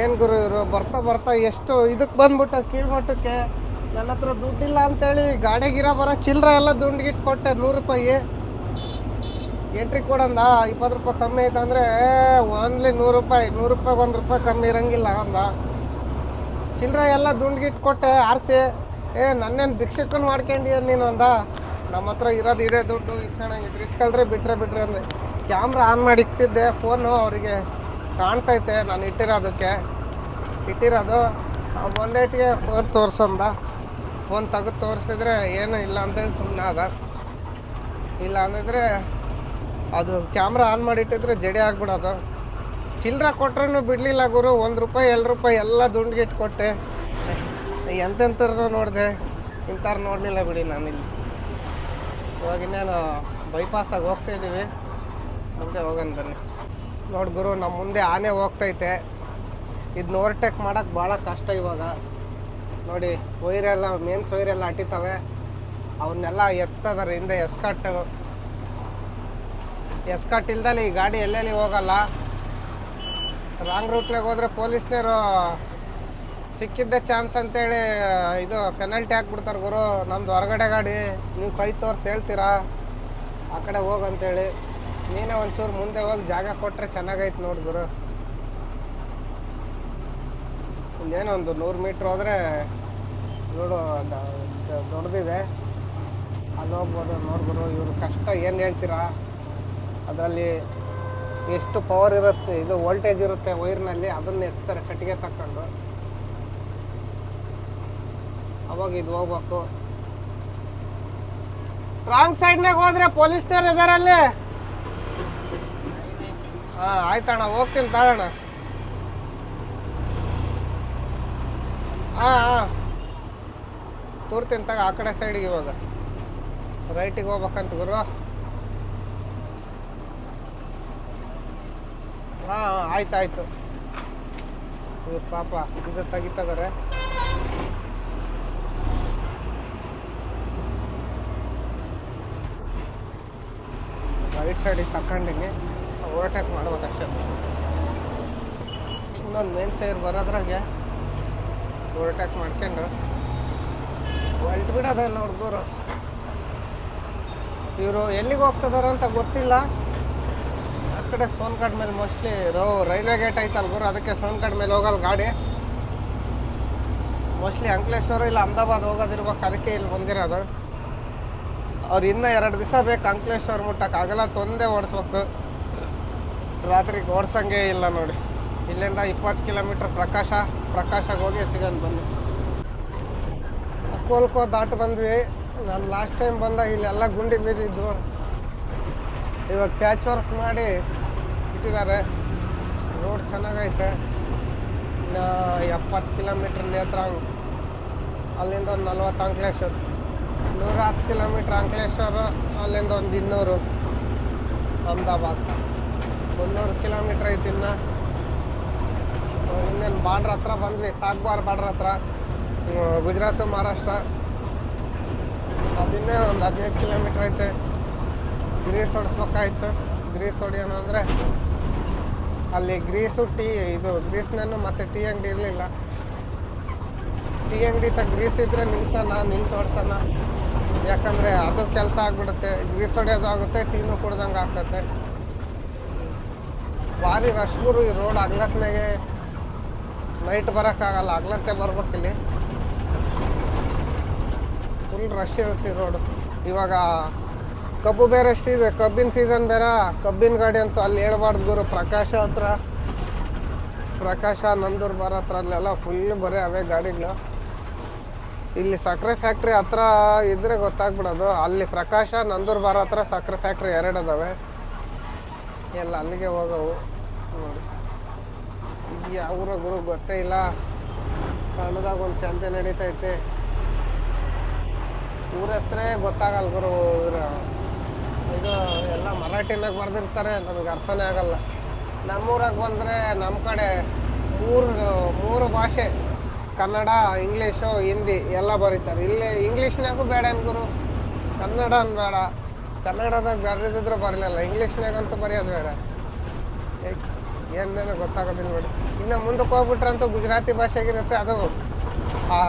ಏನು ಗುರು ಇವರು ಬರ್ತಾ ಬರ್ತಾ ಎಷ್ಟು ಇದಕ್ಕೆ ಬಂದ್ಬಿಟ್ಟು ಕೀಳ್ಮಟ್ಟಕ್ಕೆ. ನನ್ನ ಹತ್ರ ದುಡ್ಡಿಲ್ಲ ಅಂತೇಳಿ ಗಾಡಿಗಿರ ಬರೋ ಚಿಲ್ಲರೆ ಎಲ್ಲ ದುಂಡ್ಗಿಟ್ಟು ಕೊಟ್ಟೆ 100 ರೂಪಾಯಿ. ಎಂಟ್ರಿ ಕೊಡಂದ 20 ರೂಪಾಯಿ ಕಮ್ಮಿ ಐತೆ ಅಂದರೆ ಓನ್ಲಿ 100 ರೂಪಾಯಿ 100 ರೂಪಾಯಿಗೆ 1 ರೂಪಾಯಿ ಕಮ್ಮಿ ಇರೋಂಗಿಲ್ಲ ಅಂದ. ಚಿಲ್ಲರೆ ಎಲ್ಲ ದುಂಡ್ಗಿಟ್ಟು ಕೊಟ್ಟೆ ಆರಿಸಿ. ನನ್ನೇನು ಭಿಕ್ಷಕನ್ ಮಾಡ್ಕೊಂಡಿ ನೀನು ಅಂದ. ನಮ್ಮ ಹತ್ರ ಇರೋದು ಇದೇ ದುಡ್ಡು ಇಸ್ಕೊಳಂಗಿದ್ರೆ ಇಸ್ಕೊಳ್ರಿ ಬಿಟ್ರೆ ಅಂದೆ. ಕ್ಯಾಮ್ರಾ ಆನ್ ಮಾಡಿ ಇಕ್ತಿದ್ದೆ, ಫೋನು ಅವರಿಗೆ ಕಾಣ್ತೈತೆ ನಾನು ಇಟ್ಟಿರೋದು. ಒಂದೇಟಿಗೆ ಫೋನ್ ತೋರಿಸಂದ. ಫೋನ್ ತೆಗೆದು ತೋರಿಸಿದ್ರೆ ಏನೂ ಇಲ್ಲ ಅಂತೇಳಿ ಸುಮ್ಮನೆ ಅದ. ಇಲ್ಲ ಅಂದಿದ್ರೆ ಅದು ಕ್ಯಾಮ್ರಾ ಆನ್ ಮಾಡಿಟ್ಟಿದ್ರೆ ಜಡಿ ಆಗ್ಬಿಡೋದು. ಚಿಲ್ಲರೆ ಕೊಟ್ರೂ ಬಿಡಲಿಲ್ಲ ಗುರು. 1 ರೂಪಾಯಿ 2 ರೂಪಾಯಿ ಎಲ್ಲ ದುಂಡ್ಗಿಟ್ಟು ಕೊಟ್ಟೆ. ಎಂತೆಂಥವ್ರನ್ನೂ ನೋಡಿದೆ, ಇಂಥವ್ರು ನೋಡಲಿಲ್ಲ ಬಿಡಿ ನಾನಿಲ್ಲಿ. ಇವಾಗ ಇನ್ನೇನು ಬೈಪಾಸಾಗಿ ಹೋಗ್ತಾಯಿದ್ದೀವಿ, ಮುಂದೆ ಹೋಗೋಣ ಬನ್ನಿ. ನೋಡಿ ಗುರು, ನಮ್ಮ ಮುಂದೆ ಆನೆ ಹೋಗ್ತೈತೆ. ಇದನ್ನ ಓವರ್ಟೇಕ್ ಮಾಡೋಕ್ಕೆ ಭಾಳ ಕಷ್ಟ ಇವಾಗ. ನೋಡಿ ವೈರೆಲ್ಲ ಮೇನ್ಸ್ ವೈರೆಲ್ಲ ಅಟ್ಟಿತವೆ, ಅವನ್ನೆಲ್ಲ ಎತ್ತಿದ್ದಾರೆ ಹಿಂದೆ. ಎಸ್ಕಟ್ ಇಲ್ದಲ್ಲಿ ಈ ಗಾಡಿ ಎಲ್ಲೆಲ್ಲಿ ಹೋಗಲ್ಲ. ರಾಂಗ್ ರೂಟ್ನಾಗ ಹೋದರೆ ಪೊಲೀಸ್ನವರು ಸಿಕ್ಕಿದ್ದೆ ಚಾನ್ಸ್ ಅಂತೇಳಿ ಇದು ಪೆನಲ್ಟಿ ಹಾಕ್ಬಿಡ್ತಾರೆ ಗುರು. ನಮ್ದು ಹೊರಗಡೆ ಗಾಡಿ, ನೀವು ಕೈ ತೋರಿಸಿ ಹೇಳ್ತೀರಾ ಆ ಕಡೆ ಹೋಗಂತೇಳಿ. ನೀನೇ ಒಂಚೂರು ಮುಂದೆ ಹೋಗಿ ಜಾಗ ಕೊಟ್ಟರೆ ಚೆನ್ನಾಗೈತೆ ನೋಡಿ ಗುರು. ಇನ್ನೇನು ಒಂದು 100 ಮೀಟ್ರ್ ಹೋದರೆ ನೋಡು ದೊಡ್ಡದಿದೆ, ಅಲ್ಲಿ ಹೋಗ್ಬೋದು. ನೋಡ್ಗುರು ಇವರು ಕಷ್ಟ ಏನು ಹೇಳ್ತೀರಾ. ಅದರಲ್ಲಿ ಎಷ್ಟು ಪವರ್ ಇರುತ್ತೆ, ಇದು ವೋಲ್ಟೇಜ್ ಇರುತ್ತೆ ವೈರ್ನಲ್ಲಿ, ಅದನ್ನು ಎತ್ತಾರೆ ಕಟ್ಟಿಗೆ ತಕ್ಕೊಂಡು. ಅವಾಗ ಇದು ಹೋಗ್ಬೇಕು. ರಾಂಗ್ ಸೈಡ್ನಾಗ ಹೋದ್ರೆ ಪೊಲೀಸ್ನವ್ರು ಇದಾರಲ್ಲಿ. ಹಾಂ ಆಯ್ತಣ್ಣ, ಹೋಗ್ತೀನಿ ತಾಳಣ್ಣ. ಹಾಂ ತೋರ್ತೀನಿ ತಗ. ಆ ಕಡೆ ಸೈಡಿಗೆ ಇವಾಗ ರೈಟಿಗೆ ಹೋಗ್ಬೇಕಂತ ಗುರು. ಹಾಂ ಆಯ್ತು. ಇವ್ರು ಪಾಪ ಇದು ತೆಗಿತಾರೆ. ರೈಟ್ ಸೈಡಿಗೆ ತಗೊಂಡಿನಿ, ಓವರ್ಟೇಕ್ ಮಾಡ್ಬೇಕಷ್ಟೇ. ಇನ್ನೊಂದು ಮೇನ್ ಸೈಡ್ ಬರೋದ್ರಾಗೆ ಓವರ್ಟೇಕ್ ಮಾಡ್ಕೊಂಡು ಹೊಲ್ಟ್ ಬಿಡೋದ ನೋಡ್ದೂರು. ಇವರು ಎಲ್ಲಿಗೆ ಹೋಗ್ತಿದಾರ ಅಂತ ಗೊತ್ತಿಲ್ಲ. ಆ ಕಡೆ ಸೋನ್ಗಢ ಮೇಲೆ ಮೋಸ್ಟ್ಲಿ ರೈಲ್ವೆ ಗೇಟ್ ಐತಲ್ಲ ಗುರು, ಅದಕ್ಕೆ ಸೋನ್ಗಢ ಮೇಲೆ ಹೋಗಲ್ಲ ಗಾಡಿ. ಮೋಸ್ಟ್ಲಿ ಅಂಕಲೇಶ್ವರ ಇಲ್ಲ ಅಹಮದಾಬಾದ್ ಹೋಗೋದಿರ್ಬೇಕು, ಅದಕ್ಕೆ ಇಲ್ಲಿ ಬಂದಿರೋದು. ಅವ್ರು ಇನ್ನೂ 2 ದಿವಸ ಬೇಕು ಅಂಕಲೇಶ್ವರ ಮುಟ್ಟಕ್ಕೆ. ಆಗಲ್ಲ, ತೊಂದೇ ಓಡಿಸ್ಬೇಕು. ರಾತ್ರಿಗೆ ಓಡಿಸಂಗೆ ಇಲ್ಲ ನೋಡಿ. ಇಲ್ಲಿಂದ 20 ಕಿಲೋಮೀಟ್ರ್ ಪ್ರಕಾಶಗೆ ಹೋಗಿ ಸಿಗೋದು ಬನ್ನಿ. ಅಕ್ಕೋಲ್ಕೋ ದಾಟು ಬಂದ್ವಿ. ನಾನು ಲಾಸ್ಟ್ ಟೈಮ್ ಬಂದಾಗ ಇಲ್ಲೆಲ್ಲ ಗುಂಡಿ ಬಿದ್ದಿದ್ದು. ಇವಾಗ ಪ್ಯಾಚ್ ವರ್ಕ್ ಮಾಡಿ ಇಟ್ಟಿದ್ದಾರೆ. ರೋಡ್ ಚೆನ್ನಾಗೈತೆ. ಇನ್ನು 70 ಕಿಲೋಮೀಟ್ರ್ ನೇತ್ರಾಂಗ್, ಅಲ್ಲಿಂದ ಒಂದು 40 ಅಂಕಲೇಶ್ವರ, 110 ಕಿಲೋಮೀಟ್ರ್ ಅಂಕಲೇಶ್ವರ, ಅಲ್ಲಿಂದ ಒಂದು 200 ಅಹಮದಾಬಾದ್, 300 ಕಿಲೋಮೀಟ್ರ್ ಐತಿ. ಇನ್ನೇನು ಬಾರ್ಡ್ರ್ ಹತ್ರ ಬಂದ್ವಿ, ಸಾಗ್ಬಾರ್ ಬಾರ್ಡ್ರ್ ಹತ್ರ, ಗುಜರಾತು ಮಹಾರಾಷ್ಟ್ರ. ಅದಿನ್ನೇ ಒಂದು 15 ಕಿಲೋಮೀಟ್ರ್ ಐತೆ. ಗ್ರೀಸ್ ಹೊಡಿಸ್ಬೇಕಾಯ್ತು. ಗ್ರೀಸ್ ಹೊಡಿಯೋಣ ಅಂದರೆ ಅಲ್ಲಿ ಗ್ರೀಸು ಗ್ರೀಸ್ನೇನು ಮತ್ತು ಟೀ ಅಂಗಡಿ ಇರಲಿಲ್ಲ. ಟೀ ಅಂಗಡಿ ಗ್ರೀಸ್ ಇದ್ದರೆ ನಿಲ್ಸಿ ಹೊಡ್ಸೋಣ. ಯಾಕಂದರೆ ಅದು ಕೆಲಸ ಆಗಿಬಿಡುತ್ತೆ. ಗ್ರೀಸ್ ಹೊಡೆಯೋದು ಆಗುತ್ತೆ, ಟೀನು ಕುಡ್ದಂಗೆ ಆಗ್ತೈತೆ. ಭಾರಿ ರಶ್ ಗುರು ಈ ರೋಡ್. ಹಗ್ಲತ್ನಾಗೆ ನೈಟ್ ಬರೋಕ್ಕಾಗಲ್ಲ, ಹಗ್ಲತ್ತೆ ಬರ್ಬೇಕಿಲ್ಲಿ. ಫುಲ್ ರಶ್ ಇರುತ್ತೆ ಈ ರೋಡು. ಇವಾಗ ಕಬ್ಬು ಬೇರೆ ಎಷ್ಟಿದೆ, ಕಬ್ಬಿನ ಸೀಸನ್ ಬೇರೆ. ಕಬ್ಬಿನ ಗಾಡಿ ಅಂತೂ ಅಲ್ಲಿ ಹೇಳ್ಬಾರ್ದು ಗುರು. ಪ್ರಕಾಶ ನಂದೂರ್ ಬಾರ್ ಹತ್ರ ಅಲ್ಲೆಲ್ಲ ಫುಲ್ ಬರೀ ಅವೇ ಗಾಡಿಗಳು. ಇಲ್ಲಿ ಸಕ್ಕರೆ ಫ್ಯಾಕ್ಟ್ರಿ ಹತ್ರ ಇದ್ರೆ ಗೊತ್ತಾಗ್ಬಿಡೋದು. ಅಲ್ಲಿ ಪ್ರಕಾಶ ನಂದೂರ್ ಬಾರ್ ಹತ್ರ ಸಕ್ಕರೆ ಫ್ಯಾಕ್ಟ್ರಿ 2 ಅದಾವೆ. ಎಲ್ಲ ಅಲ್ಲಿಗೆ ಹೋಗವು ನೋಡಿ. ಯಾವ ಊರ ಗುರು ಗೊತ್ತೇ ಇಲ್ಲ. ಸಣ್ಣದಾಗ ಒಂದು ಶಾಂತಿ ನಡೀತೈತೆ. ಊರ ಹೆಸರೇ ಗೊತ್ತಾಗಲ್ಲ ಗುರು. ಇದು ಎಲ್ಲ ಮರಾಠಿನಾಗ ಬರೆದಿರ್ತಾರೆ, ನಮಗೆ ಅರ್ಥನೇ ಆಗಲ್ಲ. ನಮ್ಮೂರಾಗ ಬಂದರೆ ನಮ್ಮ ಕಡೆ ಮೂರು ಭಾಷೆ, ಕನ್ನಡ, ಇಂಗ್ಲೀಷು, ಹಿಂದಿ ಎಲ್ಲ ಬರೀತಾರೆ. ಇಲ್ಲಿ ಇಂಗ್ಲೀಷ್ನಾಗೂ ಬೇಡ ಗುರು, ಕನ್ನಡ ಬೇಡ. ಕನ್ನಡದಾಗ ಬರೆದಿದ್ರು ಬರಲಿಲ್ಲ, ಇಂಗ್ಲೀಷ್ನಾಗಂತೂ ಬರೆಯೋದು ಬೇಡ. ಏನೇನೋ ಗೊತ್ತಾಗೋದಿಲ್ಲ ನೋಡಿ. ಇನ್ನು ಮುಂದಕ್ಕೆ ಹೋಗ್ಬಿಟ್ರಂತೂ ಗುಜರಾತಿ ಭಾಷೆಗಿರುತ್ತೆ. ಅದು ಆ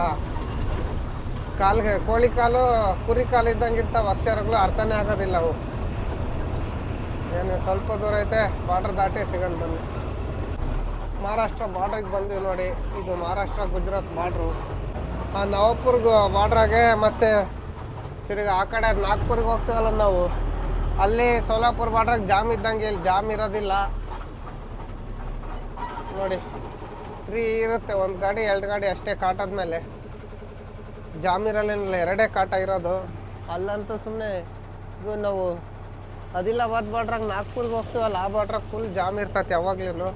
ಕೋಳಿ ಕಾಲು ಕುರಿ ಕಾಲು ಇದ್ದಂಗೆ ಇರ್ತಾವೆ ಅಕ್ಷರಗಳು, ಅರ್ಥನೇ ಆಗೋದಿಲ್ಲ ಅವು. ಏನು ಸ್ವಲ್ಪ ದೂರ ಐತೆ, ಬಾರ್ಡ್ರ್ ದಾಟಿ ಸಿಗೋದು ಬನ್ನಿ. ಮಹಾರಾಷ್ಟ್ರ ಬಾರ್ಡ್ರಿಗೆ ಬಂದ್ವಿ ನೋಡಿ. ಇದು ಮಹಾರಾಷ್ಟ್ರ ಗುಜರಾತ್ ಬಾರ್ಡ್ರು. ಆ ನವಾಪುರ್ಗೆ ಬಾರ್ಡ್ರಾಗೆ ಮತ್ತು ತಿರುಗಿ ಆ ಕಡೆ ನಾಗ್ಪುರ್ಗೆ ಹೋಗ್ತೀವಲ್ಲ ನಾವು, ಅಲ್ಲಿ ಸೋಲಾಪುರ ಬಾರ್ಡ್ರಾಗ ಜಾಮ್ ಇದ್ದಂಗೆ ಇಲ್ಲಿ ಜಾಮ್ ಇರೋದಿಲ್ಲ ನೋಡಿ. ಫ್ರೀ ಇರುತ್ತೆ, ಒಂದು ಗಾಡಿ 2 ಗಾಡಿ ಅಷ್ಟೇ ಕಾಟದ ಮೇಲೆ. ಜಾಮ್ ಇರಲ್ಲೇನಿಲ್ಲ, 2 ಕಾಟ ಇರೋದು. ಅಲ್ಲಂತೂ ಸುಮ್ಮನೆ ಇದು ನಾವು ಆದಿಲಾಬಾದ್ ಬಾರ್ಡ್ರಾಗ ನಾಗ್ಪುರ್ಗೆ ಹೋಗ್ತೀವಲ್ಲ, ಆ ಬಾರ್ಡ್ರಾಗ ಫುಲ್ ಜಾಮ್ ಇರ್ತೈತೆ ಯಾವಾಗ್ಲೂ.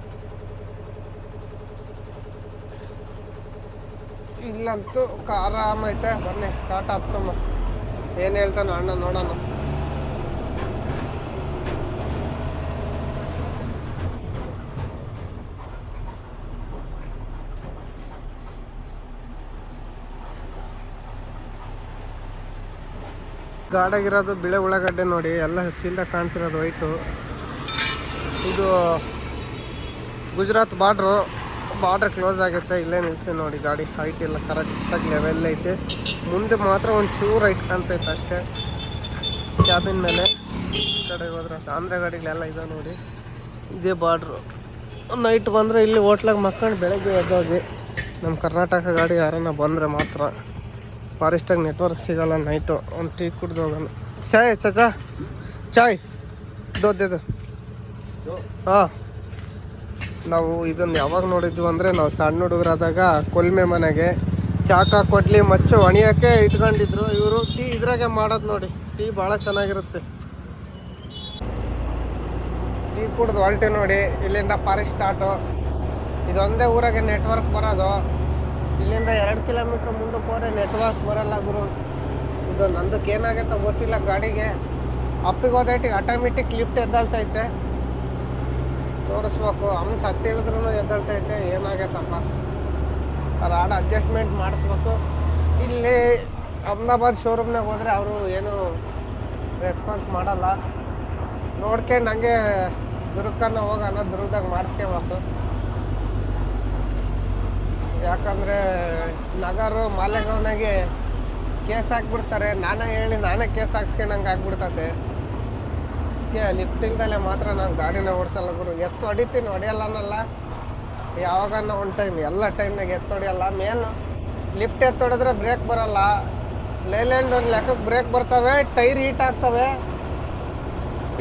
ಇಲ್ಲಂತೂ ಆರಾಮೈತೆ. ಬನ್ನಿ ಕಾಟ ಹತ್ಸಮ್ಮ, ಏನು ಹೇಳ್ತಾನೋ ಅಣ್ಣ ನೋಡೋಣ. ಗಾಡಿಯಾಗಿರೋದು ಬಿಳೆ ಉಳ್ಳಾಗಡ್ಡೆ ನೋಡಿ, ಎಲ್ಲ ಚೀಲದಾಗ ಕಾಣ್ತಿರೋದು ವೈಟು. ಇದು ಗುಜರಾತ್ ಬಾರ್ಡ್ರು. ಬಾರ್ಡ್ರ್ ಕ್ಲೋಸ್ ಆಗುತ್ತೆ, ಇಲ್ಲೇ ನಿಲ್ಸಿ ನೋಡಿ. ಗಾಡಿ ಹೈಟ್ ಇಲ್ಲ, ಕರೆಕ್ಟಾಗಿ ಲೆವೆಲ್ ಐತೆ. ಮುಂದೆ ಮಾತ್ರ ಒಂದು ಚೂರು ಹೈಟ್ ಕಾಣ್ತೈತೆ ಅಷ್ಟೇ ಕ್ಯಾಬಿನ್ ಮೇಲೆ. ಈ ಕಡೆ ಹೋದ್ರೆ ಆಂಧ್ರ ಗಾಡಿಗಳೆಲ್ಲ ಇದೆ ನೋಡಿ. ಇದೇ ಬಾರ್ಡ್ರು. ನೈಟ್ ಬಂದರೆ ಇಲ್ಲಿ ಹೋಟ್ಲಾಗ ಮಕ್ಕಂಡು ಬೆಳಗ್ಗೆ ಎದ್ದೋಗಿ. ನಮ್ಮ ಕರ್ನಾಟಕ ಗಾಡಿ ಯಾರನ್ನ ಬಂದರೆ ಮಾತ್ರ. ಫಾರೆಸ್ಟಾಗಿ ನೆಟ್ವರ್ಕ್ ಸಿಗೋಲ್ಲ ನೈಟು. ಒಂದು ಟೀ ಕುಡ್ದು ಹೋಗೋಣ. ಚಾಯ್ ಚಾಚಾ, ಚಾಯ್ ದೊಡ್ಡದು. ಹಾಂ, ನಾವು ಇದನ್ನು ಯಾವಾಗ ನೋಡಿದ್ವಿ ಅಂದರೆ, ನಾವು ಸಣ್ಣ ಹುಡುಗರಾದಾಗ ಕೊಲ್ಮೆ ಮನೆಗೆ ಚಾಕ ಕೊಡ್ಲಿ ಮಚ್ಚು ಒಣಿಯೋಕ್ಕೆ ಇಟ್ಕೊಂಡಿದ್ರು ಇವರು. ಟೀ ಇದ್ರಾಗೆ ಮಾಡೋದು ನೋಡಿ. ಟೀ ಭಾಳ ಚೆನ್ನಾಗಿರುತ್ತೆ. ಟೀ ಕುಡ್ದು ಹೊಲ್ಟೆ ನೋಡಿ. ಇಲ್ಲಿಂದ ಫಾರೆಸ್ಟ್ ಸ್ಟಾರ್ಟು. ಇದೊಂದೇ ಊರಾಗೆ ನೆಟ್ವರ್ಕ್ ಬರೋದು. ಇಲ್ಲಿಂದ 2 ಕಿಲೋಮೀಟ್ರ್ ಮುಂದಕ್ಕೆ ಹೋದ್ರೆ ನೆಟ್ವರ್ಕ್ ಬರೋಲ್ಲ ಗುರು. ಇದು ನಂದಕ್ಕೆ ಏನಾಗೈತೆ ಗೊತ್ತಿಲ್ಲ ಗಾಡಿಗೆ. ಅಪ್ಪಿಗೆ ಹೋದೈಟಿಗೆ ಆಟೋಮೆಟಿಕ್ ಲಿಫ್ಟ್ ಎದ್ದಳ್ತೈತೆ. ತೋರಿಸ್ಬೇಕು, ಹಂಗೆ ಹತ್ತಿ ಇಳಿದ್ರೂ ಎದ್ದಳ್ತೈತೆ. ಏನಾಗೈತಪ್ಪ, ರಾಡ್ ಅಡ್ಜಸ್ಟ್ಮೆಂಟ್ ಮಾಡಿಸ್ಬೇಕು. ಇಲ್ಲಿ ಅಹಮದಾಬಾದ್ ಶೋರೂಮ್ನಾಗ ಹೋದರೆ ಅವರು ಏನು ರೆಸ್ಪಾನ್ಸ್ ಮಾಡಲ್ಲ. ನೋಡ್ಕೊಂಡು ಹಂಗೆ ದುರ್ಗಕ್ಕನ್ನ ಹೋಗೋಣ, ದುರ್ಗದಾಗ ಮಾಡಿಸ್ಕೋಬೇಕು. ಯಾಕಂದರೆ ನಗರು ಮಾಲೆಗಾವ್ನಾಗೆ ಕೇಸ್ ಹಾಕ್ಬಿಡ್ತಾರೆ. ನಾನೇ ಹೇಳಿ ನಾನೇ ಕೇಸ್ ಹಾಕ್ಸ್ಕೊಂಡಂಗೆ ಆಗ್ಬಿಡ್ತದೆ. ಲಿಫ್ಟ್ ಇಲ್ದಲೆ ಮಾತ್ರ ನಾನು ಗಾಡಿನ ಓಡಿಸಲ್ಲ ಗುರು. ಎತ್ತು ಹೊಡಿತೀನಿ, ಹೊಡೆಯಲ್ಲ ಅನ್ನಲ್ಲ. ಯಾವಾಗನ್ನ ಒಂದು ಟೈಮ್, ಎಲ್ಲ ಟೈಮ್ನಾಗ ಎತ್ತು ಹೊಡೆಯಲ್ಲ. ಮೇನು ಲಿಫ್ಟ್ ಎತ್ತು ಹೊಡೆದ್ರೆ ಬ್ರೇಕ್ ಬರೋಲ್ಲ. ಲೈಲ್ಯಾಂಡ್ ಒಂದು ಲೆಕ್ಕಕ್ಕೆ ಬ್ರೇಕ್ ಬರ್ತವೆ, ಟೈರ್ ಹೀಟ್ ಆಗ್ತವೆ.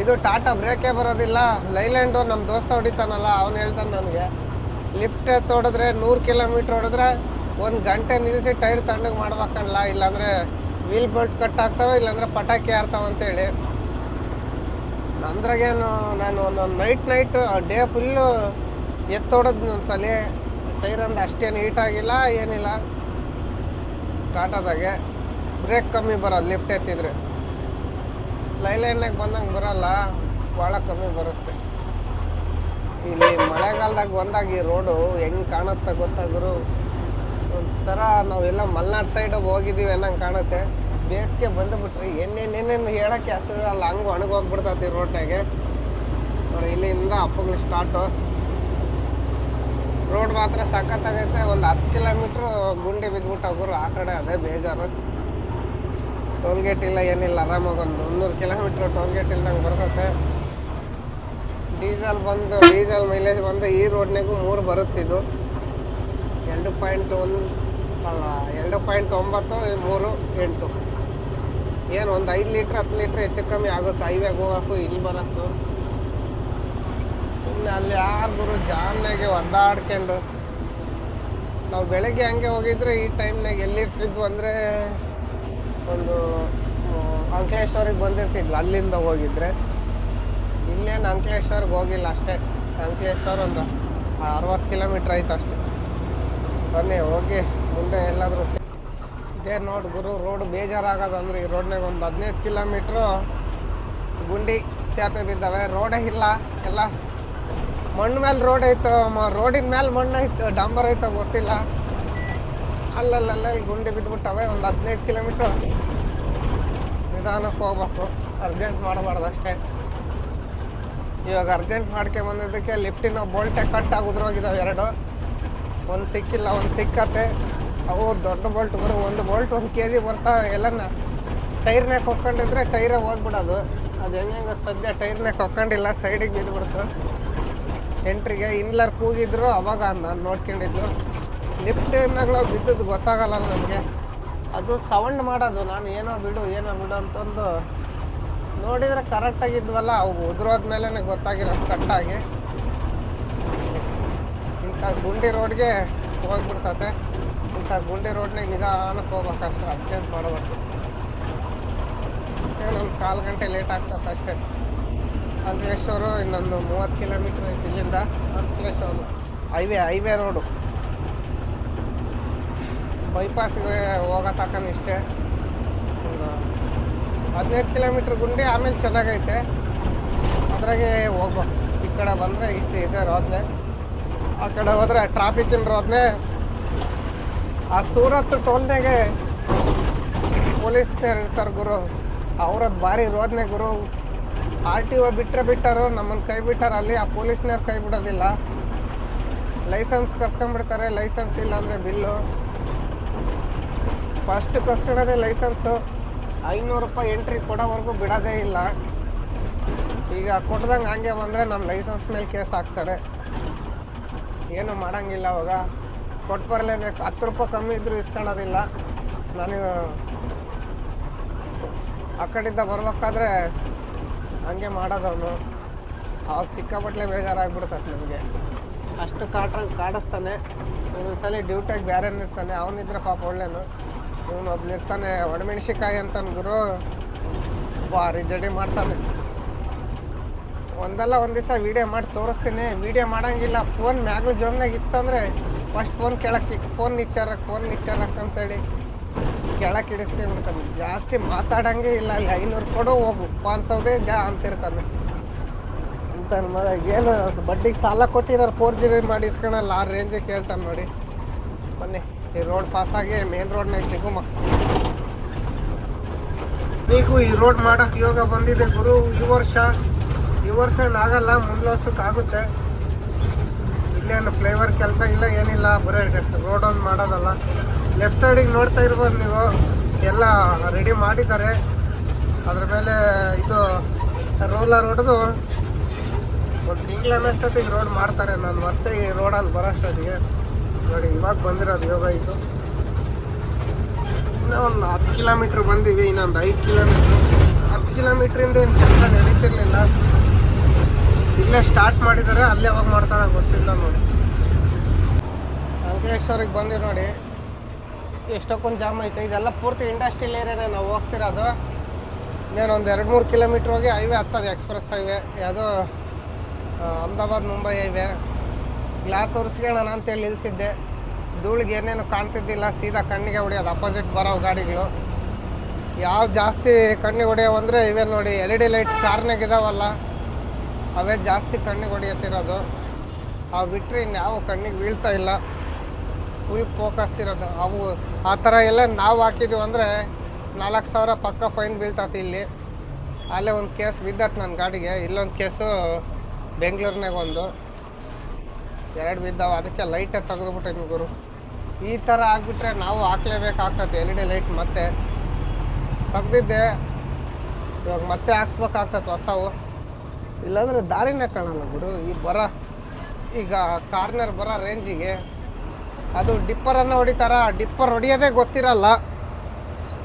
ಇದು ಟಾಟಾ ಬ್ರೇಕೇ ಬರೋದಿಲ್ಲ. ಲೈಲ್ಯಾಂಡು ನಮ್ಮ ದೋಸ್ತ ಹೊಡಿತಾನಲ್ಲ, ಅವನು ಹೇಳ್ತಾನೆ ನನಗೆ, ಲಿಫ್ಟ್ ಎತ್ತು ಹೊಡೆದ್ರೆ 100 ಕಿಲೋಮೀಟ್ರ್ ಹೊಡೆದ್ರೆ 1 ಗಂಟೆ ನಿಲ್ಲಿಸಿ ಟೈರ್ ತಣ್ಣಗೆ ಮಾಡ್ಬೇಕಲ್ಲ, ಇಲ್ಲಾಂದರೆ ವೀಲ್ ಬೆಲ್ಟ್ ಕಟ್ ಆಗ್ತವೆ, ಇಲ್ಲಾಂದರೆ ಪಟಾಕಿ ಆಡ್ತಾವೆ ಅಂತೇಳಿ. ನಮ್ದ್ರಾಗೇನು ನಾನು ಒಂದೊಂದು ನೈಟ್ ಡೇ ಫುಲ್ಲು ಎತ್ತೊಡೋದು ಒಂದ್ಸಲ. ಟೈರ್ ಅಂದ್ರೆ ಅಷ್ಟೇನು ಹೀಟಾಗಿಲ್ಲ, ಏನಿಲ್ಲ. ಟಾಟಾದಾಗೆ ಬ್ರೇಕ್ ಕಮ್ಮಿ ಬರೋದು ಲಿಫ್ಟ್ ಎತ್ತಿದ್ರೆ. ಲೈಲ್ಯಾಂಡ್ನಾಗ ಬಂದಂಗೆ ಬರೋಲ್ಲ, ಭಾಳ ಕಮ್ಮಿ ಬರುತ್ತೆ. ಇಲ್ಲಿ ಮಳೆಗಾಲದಾಗ ಬಂದಾಗ ಈ ರೋಡು ಹೆಂಗೆ ಕಾಣುತ್ತೆ ಗೊತ್ತಾದ್ರು. ಒಂಥರ ನಾವೆಲ್ಲ ಮಲೆನಾಡು ಸೈಡ್ ಹೋಗಿದ್ದೀವಿ ಅನ್ನಂಗೆ ಕಾಣುತ್ತೆ. ಬೇಸಿಗೆ ಬಂದುಬಿಟ್ರಿ ಏನೇನೇನೇನು ಹೇಳೋಕ್ಕೆ ಅಷ್ಟಲ್ಲ, ಹಂಗೆ ಒಣಗೋಗ್ಬಿಡ್ತೈತಿ ರೋಡ್ನಾಗೆ ನೋಡಿ. ಇಲ್ಲಿಂದ ಅಪ್ಪಗಳು ಸ್ಟಾರ್ಟು. ರೋಡ್ ಮಾತ್ರ ಸಖತ್ತಾಗೈತೆ. ಒಂದು 10 ಕಿಲೋಮೀಟ್ರು ಗುಂಡಿ ಬಿದ್ದುಬಿಟ್ಟೋಗ್ರು ಆ ಕಡೆ. ಅದೇ ಬೇಜಾರು. ಟೋಲ್ಗೇಟ್ ಇಲ್ಲ, ಏನಿಲ್ಲ. ಆರಾಮಾಗಿ ಒಂದು 300 ಕಿಲೋಮೀಟ್ರ್ ಟೋಲ್ಗೇಟ್ ಇಲ್ದಂಗೆ ಬರ್ತೈತೆ. ಡೀಸೆಲ್ ಮೈಲೇಜ್ ಬಂದು ಈ ರೋಡ್ನಾಗೂ 3 ಬರುತ್ತಿದ್ದು. 2.1 ಅಲ್ಲ 2.9 3 8. ಏನು ಒಂದು 5 ಲೀಟ್ರ್ 10 ಲೀಟ್ರ್ ಹೆಚ್ಚು ಕಮ್ಮಿ ಆಗುತ್ತೆ ಹೈವೇಗೆ ಹೋಗೋಕ್ಕೂ ಇಲ್ಲಿ ಬರೋಕ್ಕೂ. ಸುಮ್ಮನೆ ಅಲ್ಲಿ ಯಾರು ಗುರು ಜಾಮ್ನಾಗೆ ಒದ್ದಾಡ್ಕೊಂಡು. ನಾವು ಬೆಳಗ್ಗೆ ಹಂಗೆ ಹೋಗಿದ್ರೆ ಈ ಟೈಮ್ನಾಗ ಎಲ್ಲಿರ್ತಿದ್ವು ಅಂದರೆ, ಒಂದು ಅಂಕಲೇಶ್ವರಿಗೆ ಬಂದಿರ್ತಿದ್ವಿ ಅಲ್ಲಿಂದ ಹೋಗಿದ್ರೆ. ಇಲ್ಲೇನು ಅಂಕಲೇಶ್ವರ್ಗೆ ಹೋಗಿಲ್ಲ ಅಷ್ಟೇ. ಅಂಕಲೇಶ್ವರ ಒಂದು 60 ಕಿಲೋಮೀಟ್ರ್ ಆಯ್ತು ಅಷ್ಟೇ. ಬನ್ನಿ ಹೋಗಿ ಮುಂದೆ ಎಲ್ಲಾದರೂ ಇದೇ ನೋಡಿ ಗುರು. ರೋಡ್ ಬೇಜಾರಾಗೋದಂದ್ರೆ ಈ ರೋಡ್ನಾಗ ಒಂದು 15 ಕಿಲೋಮೀಟ್ರು ಗುಂಡಿ ತ್ಯಾಪೆ ಬಿದ್ದಾವೆ. ರೋಡೇ ಇಲ್ಲ, ಎಲ್ಲ ಮಣ್ಣು ಮೇಲೆ ರೋಡ್ ಐತೆ. ರೋಡಿನ ಮೇಲೆ ಮಣ್ಣು ಐತೆ, ಡಾಂಬರ್ ಐತೆ ಗೊತ್ತಿಲ್ಲ. ಅಲ್ಲಲ್ಲಿ ಗುಂಡಿ ಬಿದ್ದುಬಿಟ್ಟವೆ. ಒಂದು 15 ಕಿಲೋಮೀಟ್ರು ನಿಧಾನಕ್ಕೆ ಹೋಗ್ಬೇಕು, ಅರ್ಜೆಂಟ್ ಮಾಡಬಾರ್ದು ಅಷ್ಟೇ. ಇವಾಗ ಅರ್ಜೆಂಟ್ ಬಂದಿದ್ದಕ್ಕೆ ಲಿಫ್ಟಿನ ಬೋಲ್ಟೆ ಕಟ್ ಉದ್ರೋಗಿದ್ದಾವೆ ಎರಡು. ಒಂದು ಸಿಕ್ಕಿಲ್ಲ, ಒಂದು ಸಿಕ್ಕತ್ತೆ. ಅವು ದೊಡ್ಡ ಬೋಲ್ಟ್ ಬರೋ ಒಂದು ಬೋಲ್ಟ್ 1 kg ಬರ್ತಾವೆ. ಎಲ್ಲನ ಟೈರ್ನಾಗ ಹೊಕ್ಕೊಂಡಿದ್ರೆ ಟೈರೇ ಹೋಗ್ಬಿಡೋದು. ಅದು ಹೆಂಗೆ ಸದ್ಯ ಟೈರ್ನಾಗ ಹೊಕ್ಕೊಂಡಿಲ್ಲ, ಸೈಡಿಗೆ ಬಿದ್ದುಬಿಡ್ತು. ಸೆಂಟ್ರಿಗೆ ಇನ್ಲರ್ ಕೂಗಿದ್ರು ಅವಾಗ ನಾನು ನೋಡ್ಕೊಂಡಿದ್ದು. ಲಿಫ್ಟಿನಾಗಳು ಬಿದ್ದದ್ದು ಗೊತ್ತಾಗಲ್ಲ ನಮಗೆ. ಅದು ಸೌಂಡ್ ಮಾಡೋದು. ನಾನು ಏನೋ ಬಿಡು ಅಂತಂದು ನೋಡಿದರೆ ಕರೆಕ್ಟಾಗಿದ್ವಲ್ಲ, ಅವು ಉದುರೋದ್ಮೇಲೆ ಗೊತ್ತಾಗಿರೋದು ಕಟ್ಟಾಗಿ. ಇಂಥ ಗುಂಡಿ ರೋಡ್ಗೆ ಹೋಗ್ಬಿಡ್ತತೆ. ಇಂಥ ಗುಂಡಿ ರೋಡ್ನಾಗ ನಿಧಾನಕ್ಕೆ ಹೋಗ್ಬೇಕಷ್ಟೆ, ಅರ್ಜೆಂಟ್ ಮಾಡಬೇಕು. ಇನ್ನೊಂದು 1/4 ಗಂಟೆ ಲೇಟ್ ಆಗ್ತದೆ ಅಷ್ಟೇ. ಅಂಕಲೇಶ್ವರು ಇನ್ನೊಂದು 30 ಕಿಲೋಮೀಟ್ರ್ ಐತಿ ಇಲ್ಲಿಂದ. ಅಂಕಲೇಶ್ವರು ಹೈವೇ ರೋಡು. ಬೈಪಾಸ್ಗೆ ಹೋಗೋ ತಕ್ಕನ ಇಷ್ಟೇ. ಒಂದು 15 ಕಿಲೋಮೀಟ್ರ್ ಗುಂಡಿ, ಆಮೇಲೆ ಚೆನ್ನಾಗೈತೆ, ಅದ್ರಾಗೆ ಹೋಗ್ಬೇಕು. ಈ ಕಡೆ ಬಂದರೆ ಇಷ್ಟು ಇದೆ ರೋದ್ನೆ, ಆ ಕಡೆ ಹೋದರೆ ಟ್ರಾಫಿಕ್ಕಿನ ರೋದ್ನೆ. ಆ ಸೂರತ್ ಟೋಲ್ನಾಗೆ ಪೊಲೀಸ್ನವ್ರು ಇರ್ತಾರೆ ಗುರು, ಅವ್ರದ್ದು ಭಾರಿ ರೋದ್ನೆ ಗುರು. RTO ಬಿಟ್ಟರು, ನಮ್ಮನ್ನು ಕೈ ಬಿಟ್ಟಾರೆ ಅಲ್ಲಿ. ಆ ಪೊಲೀಸ್ನವ್ರು ಕೈ ಬಿಡೋದಿಲ್ಲ. ಲೈಸೆನ್ಸ್ ಕಸ್ಕೊಂಡ್ಬಿಡ್ತಾರೆ. ಲೈಸೆನ್ಸ್ ಇಲ್ಲ ಅಂದರೆ ಬಿಲ್ಲು. First ಕಸ್ಕೊಳ್ಳೋದೇ licence. 500 ರೂಪಾಯಿ ಎಂಟ್ರಿ ಕೊಡೋವರೆಗೂ ಬಿಡೋದೇ ಇಲ್ಲ. ಈಗ ಕೊಟ್ದಂಗೆ ಹಂಗೆ ಬಂದರೆ ನಮ್ಮ ಲೈಸೆನ್ಸ್ ಮೇಲೆ ಕೇಸ್ ಹಾಕ್ತಾರೆ. ಏನು ಮಾಡೋಂಗಿಲ್ಲ. ಅವಾಗ ಕೊಟ್ಟು ಬರಲೇಬೇಕು. 10 ರೂಪಾಯಿ ಕಮ್ಮಿ ಇದ್ದರೂ ಇಸ್ಕೊಳ್ಳೋದಿಲ್ಲ. ನನಗೆ ಆ ಕಡೆಯಿಂದ ಬರ್ಬೇಕಾದ್ರೆ ಹಂಗೆ ಮಾಡೋದವನು. ಅವಾಗ ಸಿಕ್ಕಾಪಟ್ಟಲೆ ಬೇಜಾರಾಗ್ಬಿಡ್ತದೆ ನಮಗೆ. ಅಷ್ಟು ಕಾಡಿಸ್ತಾನೆ. ಒಂದೊಂದ್ಸಲ ಡ್ಯೂಟಿಯಾಗಿ ಬೇರೆ ಇರ್ತಾನೆ, ಅವನಿದ್ರೆ ಪಾಪ ಒಳ್ಳೇನು. ಇವನು ಒಬ್ಬನಿರ್ತಾನೆ ಒಣಮೆಣ್ಸಿಕಾಯಿ ಅಂತನ ಗುರು, ಭಾರಿ ಜಡಿ ಮಾಡ್ತಾನೆ. ಒಂದಲ್ಲ ಒಂದು ದಿವಸ ವೀಡಿಯೋ ಮಾಡಿ ತೋರಿಸ್ತೀನಿ. ವೀಡಿಯೋ ಮಾಡೋಂಗಿಲ್ಲ. ಫೋನ್ ಮ್ಯಾಗ್ಲ ಜೋಮ್ನಾಗ ಇತ್ತಂದರೆ ಫಸ್ಟ್ ಫೋನ್ ಫೋನ್ ನಿಚ್ಚಾರಕ್ಕೆ ಅಂತೇಳಿ ಕೆಳಕ್ಕೆ ಇಡಿಸ್ಕೊಂಡ್ಬಿಡ್ತಾನೆ. ಜಾಸ್ತಿ ಮಾತಾಡೋಂಗೆ ಇಲ್ಲ. ಅಲ್ಲಿ 500 ಕೊಡು ಹೋಗು, 500 ಅಂತಿರ್ತಾನೆ. ಅಂತ ಮಗ ಏನು ಬಡ್ಡಿಗೆ ಸಾಲ ಕೊಟ್ಟಿದ್ದಾರೆ 4G ಮಾಡಿ ಇಸ್ಕೊಳಲ್ಲ, ಆ ರೇಂಜಿಗೆ ಕೇಳ್ತಾನೆ ನೋಡಿ. ಬನ್ನಿ, ಈ ರೋಡ್ ಪಾಸಾಗಿ ಮೇನ್ ರೋಡ್ನಾಗ ಸಿಗುಮ. ನೀವು ಈ ರೋಡ್ ಮಾಡೋಕ್ಕೆ ಯೋಗ ಬಂದಿದೆ ಗುರು. ಈ ವರ್ಷ ಏನಾಗಲ್ಲ, ಮುಂದಿನ ವರ್ಷಕ್ಕೆ ಆಗುತ್ತೆ. ಇಲ್ಲೇನು ಫ್ಲೈವರ್ ಕೆಲಸ ಇಲ್ಲ, ಏನಿಲ್ಲ, ಬರೀ ರೋಡ್ ಒಂದು ಮಾಡೋದಲ್ಲ. ಲೆಫ್ಟ್ ಸೈಡಿಗೆ ನೋಡ್ತಾ ಇರ್ಬೋದು ನೀವು, ಎಲ್ಲ ರೆಡಿ ಮಾಡಿದ್ದಾರೆ. ಅದ್ರ ಮೇಲೆ ಇದು ರೋಲರ್ ಹೊಡೆದು ಒಂದು ತಿಂಗಳನ್ನಷ್ಟೊತ್ತಿಗೆ ರೋಡ್ ಮಾಡ್ತಾರೆ. ನಾನು ಮತ್ತೆ ಈ ರೋಡಲ್ಲಿ ಬರೋಷ್ಟೊತ್ತಿಗೆ ನೋಡಿ, ಇವಾಗ ಬಂದಿರೋದು ಯೋಗ ಇದು. ಇನ್ನೂ ಒಂದು 10 ಕಿಲೋಮೀಟ್ರ್ ಬಂದೀವಿ. ಇನ್ನೊಂದು 5 ಕಿಲೋಮೀಟ್ರು. 10 ಕಿಲೋಮೀಟ್ರಿಂದ ಏನು ಕೆಲಸ ನಡೀತಿರ್ಲಿಲ್ಲ. ಇಲ್ಲೇ ಸ್ಟಾರ್ಟ್ ಮಾಡಿದ್ದಾರೆ, ಅಲ್ಲೇ ಯಾವಾಗ ಮಾಡ್ತಾರೆ ಗೊತ್ತಿಲ್ಲ ನೋಡಿ. ಅಂಕಲೇಶ್ವರಿಗೆ ಬಂದು ನೋಡಿ ಎಷ್ಟೊಂದು ಜಾಮ್ ಐತೆ. ಇದೆಲ್ಲ ಪೂರ್ತಿ ಇಂಡಸ್ಟ್ರಿಯಲ್ ಏರಿಯಾನೇ ನಾವು ಹೋಗ್ತಿರೋದು. ಇನ್ನೇನೊಂದು 2-3 ಕಿಲೋಮೀಟ್ರ್ ಹೋಗಿ ಹೈವೇ ಹತ್ತದು, ಎಕ್ಸ್ಪ್ರೆಸ್ ಹೈವೇ. ಯಾವುದೋ ಅಹಮದಾಬಾದ್ ಮುಂಬೈ ಹೈವೇ. ಗ್ಲಾಸ್ ಒರೆಸ್ಕೊಳ್ಳೋಣ ಅಂತೇಳಿ ನಿಲ್ಲಿಸಿದ್ದೆ. ಧೂಳಿಗೆ ಏನೇನು ಕಾಣ್ತಿದ್ದಿಲ್ಲ, ಸೀದಾ ಕಣ್ಣಿಗೆ ಹೊಡೆಯೋದು. ಅಪೋಸಿಟ್ ಬರೋ ಗಾಡಿಗಳು ಯಾವ ಜಾಸ್ತಿ ಕಣ್ಣಿಗೆ ಹೊಡೆಯೋ ಅಂದರೆ ಇವೇ ನೋಡಿ, LED ಲೈಟ್ ಕಾರ್ನಾಗ ಇದಾವಲ್ಲ, ಅವೇ ಜಾಸ್ತಿ ಕಣ್ಣಿಗೆ ಹೊಡೆಯತ್ತಿರೋದು. ಅವು ಬಿಟ್ಟರೆ ಇನ್ಯಾವ ಕಣ್ಣಿಗೆ ಬೀಳ್ತಾ ಇಲ್ಲ. ಫುಲ್ ಫೋಕಸ್ ಇರೋದು ಅವು. ಆ ಥರ ಎಲ್ಲ ನಾವು ಹಾಕಿದ್ದೀವಿ ಅಂದರೆ 4,000 ಪಕ್ಕ ಫೈನ್ ಬೀಳ್ತತಿ ಇಲ್ಲಿ. ಅಲ್ಲೇ ಒಂದು ಕೇಸ್ ಬಿದ್ದತ್ತೆ ನನ್ನ ಗಾಡಿಗೆ. ಇಲ್ಲೊಂದು ಕೇಸು ಬೆಂಗಳೂರಿನಾಗ ಒಂದು 2 ಬಿದ್ದಾವೆ. ಅದಕ್ಕೆ ಲೈಟೇ ತೆಗೆದುಬಿಟ್ಟೆ ಗುರು. ಈ ಥರ ಆಗಿಬಿಟ್ರೆ ನಾವು ಹಾಕ್ಲೇಬೇಕಾಗ್ತದೆ LED ಲೈಟ್. ಮತ್ತೆ ತೆಗ್ದಿದ್ದೆ, ಇವಾಗ ಮತ್ತೆ ಹಾಕ್ಸ್ಬೇಕಾಗ್ತದೆ ಹೊಸವು. ಇಲ್ಲಾಂದರೆ ದಾರಿನೇ ಕಾಣಲ್ಲ ಗುರು. ಈಗ ಕಾರ್ನರ್ ಬರೋ ರೇಂಜಿಗೆ ಅದು ಡಿಪ್ಪರನ್ನು ಹೊಡಿತಾರ. ಡಿಪ್ಪರ್ ಹೊಡಿಯೋದೇ ಗೊತ್ತಿರಲ್ಲ,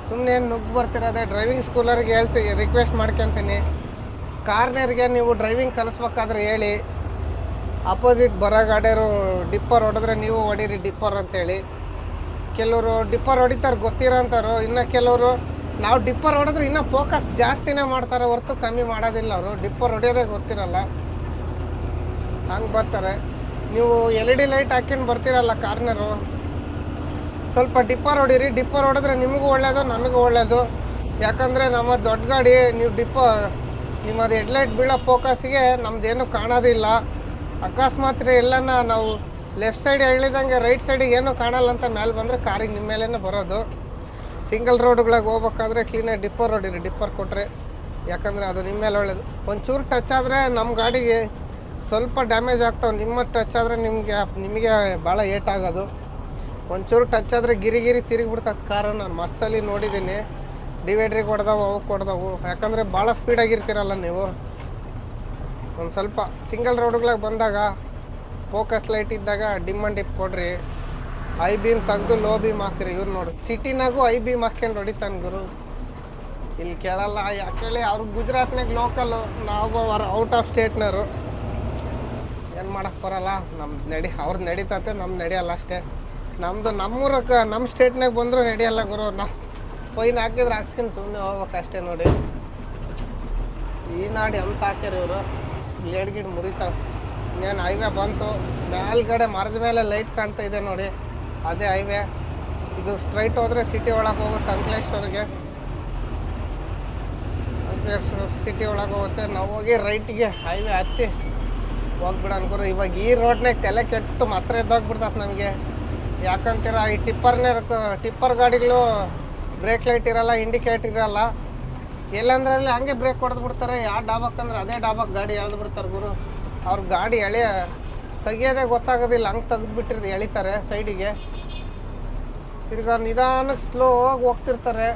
ಸುಮ್ಮನೆ ನುಗ್ಗಿ ಬರ್ತಿರೋದೆ. ಡ್ರೈವಿಂಗ್ ಸ್ಕೂಲರಿಗೆ ರಿಕ್ವೆಸ್ಟ್ ಮಾಡ್ಕೊತೀನಿ, ಕಾರ್ನರ್ಗೆ ನೀವು ಡ್ರೈವಿಂಗ್ ಕಲಿಸ್ಬೇಕಾದ್ರೆ ಹೇಳಿ, ಅಪೋಸಿಟ್ ಬರೋ ಗಾಡಿಯವರು ಡಿಪ್ಪರ್ ಹೊಡೆದ್ರೆ ನೀವು ಹೊಡೀರಿ ಡಿಪ್ಪರ್ ಅಂತೇಳಿ. ಕೆಲವರು ಡಿಪ್ಪರ್ ಹೊಡಿತಾರೆ ಗೊತ್ತಿರೋ ಅಂಥವ್ರು. ಇನ್ನು ಕೆಲವರು ನಾವು ಡಿಪ್ಪರ್ ಹೊಡೆದ್ರೆ ಇನ್ನೂ ಫೋಕಸ್ ಜಾಸ್ತಿನೇ ಮಾಡ್ತಾರೆ ಹೊರತು ಕಮ್ಮಿ ಮಾಡೋದಿಲ್ಲ. ಅವರು ಡಿಪ್ಪರ್ ಹೊಡೆಯೋದೇ ಗೊತ್ತಿರಲ್ಲ, ಹಂಗೆ ಬರ್ತಾರೆ. ನೀವು LED ಲೈಟ್ ಹಾಕ್ಕೊಂಡು ಬರ್ತೀರಲ್ಲ ಕಾರ್ನರು, ಸ್ವಲ್ಪ ಡಿಪ್ಪರ್ ಹೊಡೀರಿ. ಡಿಪ್ಪರ್ ಹೊಡೆದ್ರೆ ನಿಮಗೂ ಒಳ್ಳೆಯದು, ನಮಗೂ ಒಳ್ಳೆಯದು. ಯಾಕಂದರೆ ನಮ್ಮ ದೊಡ್ಡ ಗಾಡಿ, ನೀವು ನಿಮ್ಮದು ಹೆಡ್ಲೈಟ್ ಬೀಳೋ ಫೋಕಸ್ಸಿಗೆ ನಮ್ಮದೇನು ಕಾಣೋದಿಲ್ಲ. ಅಕಸ್ಮಾತ್ ಎಲ್ಲನ ನಾವು ಲೆಫ್ಟ್ ಸೈಡ್ ಹೇಳಿದಂಗೆ ರೈಟ್ ಸೈಡಿಗೆ ಏನೂ ಕಾಣಲ್ಲ ಅಂತ ಮೇಲೆ ಬಂದರೆ ಕಾರಿಗೆ ನಿಮ್ಮ ಮೇಲೇ ಬರೋದು. ಸಿಂಗಲ್ ರೋಡ್ಗಳಿಗೆ ಹೋಗ್ಬೇಕಾದ್ರೆ ಕ್ಲೀನಾಗಿ ಡಿಪ್ಪರ್ ಹೊಡೀರಿ. ಡಿಪ್ಪರ್ ಕೊಟ್ಟರೆ ಯಾಕಂದರೆ ಅದು ನಿಮ್ಮ ಮೇಲೆ ಒಳ್ಳೇದು. ಒಂಚೂರು ಟಚ್ ಆದರೆ ನಮ್ಮ ಗಾಡಿಗೆ ಸ್ವಲ್ಪ ಡ್ಯಾಮೇಜ್ ಆಗ್ತಾವೆ. ನಿಮ್ಮ ಟಚ್ ಆದರೆ ನಿಮಗೆ ಭಾಳ ಏಟಾಗೋದು. ಒಂಚೂರು ಟಚ್ ಆದರೆ ಗಿರಿ ತಿರುಗಿಬಿಡ್ತದೆ ಕಾರು. ನಾನು ಮಸ್ತಲ್ಲಿ ನೋಡಿದ್ದೀನಿ, ಡಿವೈಡ್ರಿಗೆ ಹೊಡೆದವು, ಅವಕ್ಕೆ ಹೊಡೆದವು. ಯಾಕಂದರೆ ಭಾಳ ಸ್ಪೀಡಾಗಿರ್ತೀರಲ್ಲ ನೀವು. ಒಂದು ಸ್ವಲ್ಪ ಸಿಂಗಲ್ ರೋಡ್ಗಳಿಗೆ ಬಂದಾಗ ಫೋಕಸ್ ಲೈಟ್ ಇದ್ದಾಗ ಡಿಮ್ ಆ್ಯಂಡ್ ಡಿಪ್ ಕೊಡ್ರಿ. ಐ ಬೀಮ್ ತೆಗೆದು ಲೋ ಬೀಮ್ ಹಾಕ್ರಿ. ಇವ್ರು ನೋಡಿ ಸಿಟಿನಾಗೂ ಐ ಬೀಮ್ ಹಾಕ್ಕೊಂಡು ಹೊಡಿತಾನೆ ಗುರು. ಇಲ್ಲಿ ಕೇಳಲ್ಲ ಯಾಕೇಳಿ, ಅವ್ರು ಗುಜರಾತ್ನಾಗ ಲೋಕಲ್ಲು, ನಾವು ಔಟ್ ಆಫ್ ಸ್ಟೇಟ್ನವರು. ಏನು ಮಾಡೋಕ್ಕೆ ಬರೋಲ್ಲ. ಅವ್ರದ್ದು ನಡೀತತೆ, ನಮ್ದು ನಡೆಯಲ್ಲ ಅಷ್ಟೇ. ನಮ್ಮೂರಕ್ಕೆ ನಮ್ಮ ಸ್ಟೇಟ್ನಾಗ ಬಂದರೂ ನಡೆಯಲ್ಲ ಗುರು. ನಾವು ಫೈನ್ ಹಾಕಿದ್ರೆ ಹಾಕ್ಸ್ಕೊಂಡು ಸುಮ್ಮನೆ ಹೋಗ್ಬೇಕು ಅಷ್ಟೇ ನೋಡಿ. ಈ ನಾಡಿ ಹಂಸ ಹಾಕ್ಯಾರ ಇವರು. ಗಿಡ ಮುರಿತಾವೆ. ಇನ್ನೇನು ಹೈವೇ ಬಂತು. ಮೇಲ್ಗಡೆ ಮರದ ಮೇಲೆ ಲೈಟ್ ಕಾಣ್ತಾ ಇದೆ ನೋಡಿ, ಅದೇ ಹೈವೇ. ಇದು ಸ್ಟ್ರೈಟ್ ಹೋದರೆ ಸಿಟಿ ಒಳಗೆ ಹೋಗುತ್ತೆ. ಅಂಕಲೇಶ್ವರ್ಗೆ ಸಿಟಿ ಒಳಗೆ ಹೋಗುತ್ತೆ. ನಾವು ಹೋಗಿ ರೈಟಿಗೆ ಹೈವೇ ಹತ್ತಿ ಹೋಗ್ಬಿಡ ಅನ್ಕೋರು. ಇವಾಗ ಈ ರೋಡ್ನಾಗ ತಲೆ ಕೆಟ್ಟು ಮೊಸರು ಎದ್ದೋಗ್ಬಿಡ್ತದೆ ನಮಗೆ. ಯಾಕಂತೀರ, ಈ ಟಿಪ್ಪರ್ ಗಾಡಿಗಳು ಬ್ರೇಕ್ ಲೈಟ್ ಇರೋಲ್ಲ, ಇಂಡಿಕೇಟರ್ ಇರೋಲ್ಲ. ಎಲ್ಲಂದ್ರಲ್ಲಿ ಹಂಗೆ ಬ್ರೇಕ್ ಹೊಡೆದು ಬಿಡ್ತಾರೆ. ಯಾವ ಡಾಬಕ್ಕಂದ್ರೆ ಅದೇ ಡಾಬಕ್ಕೆ ಗಾಡಿ ಎಳೆದು ಬಿಡ್ತಾರೆ ಗುರು. ಅವ್ರ ಗಾಡಿ ತೆಗಿಯೋದೇ ಗೊತ್ತಾಗೋದಿಲ್ಲ, ಹಂಗೆ ತೆಗೆದುಬಿಟ್ಟಿರ್ದು ಎಳಿತಾರೆ ಸೈಡಿಗೆ. ತಿರ್ಗಾ ನಿಧಾನಕ್ಕೆ ಸ್ಲೋಗಿ ಹೋಗ್ತಿರ್ತಾರೆ.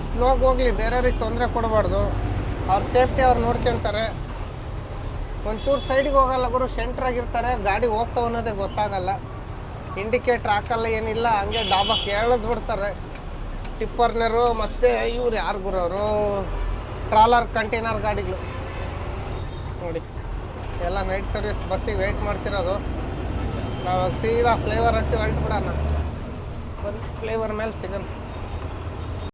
ಸ್ಲೋಗಿ ಹೋಗಲಿ, ಬೇರೆಯವ್ರಿಗೆ ತೊಂದರೆ ಕೊಡಬಾರ್ದು. ಅವ್ರ ಸೇಫ್ಟಿ ಅವ್ರು ನೋಡ್ಕೊತಾರೆ. ಒಂಚೂರು ಸೈಡಿಗೆ ಹೋಗಲ್ಲ ಗುರು, ಸೆಂಟ್ರಾಗಿರ್ತಾರೆ. ಗಾಡಿ ಹೋಗ್ತಾವ ಅನ್ನೋದೇ ಗೊತ್ತಾಗಲ್ಲ. ಇಂಡಿಕೇಟ್ರ್ ಹಾಕಲ್ಲ, ಏನಿಲ್ಲ, ಹಂಗೆ ಡಾಬಕ್ಕೆ ಎಳೆದು ಬಿಡ್ತಾರೆ. ಟಿಪ್ಪರ್ನರು ಮತ್ತು ಇವ್ರು ಯಾರು ಗುರು, ಅವರು ಟ್ರಾಲರ್ ಕಂಟೈನರ್ ಗಾಡಿಗಳು ನೋಡಿ. ಎಲ್ಲ ನೈಟ್ ಸರ್ವಿಸ್ ಬಸ್ಸಿಗೆ ವೆಯ್ಟ್ ಮಾಡ್ತಿರೋದು. ನಾವು ಸೀದಾ ಫ್ಲೇವರ್ ಹತ್ತಿ ಹೊರಟ್ಬಿಡೋಣ. ಬನ್ನಿ ಫ್ಲೇವರ್ ಮೇಲೆ ಸಿಗೋಣ.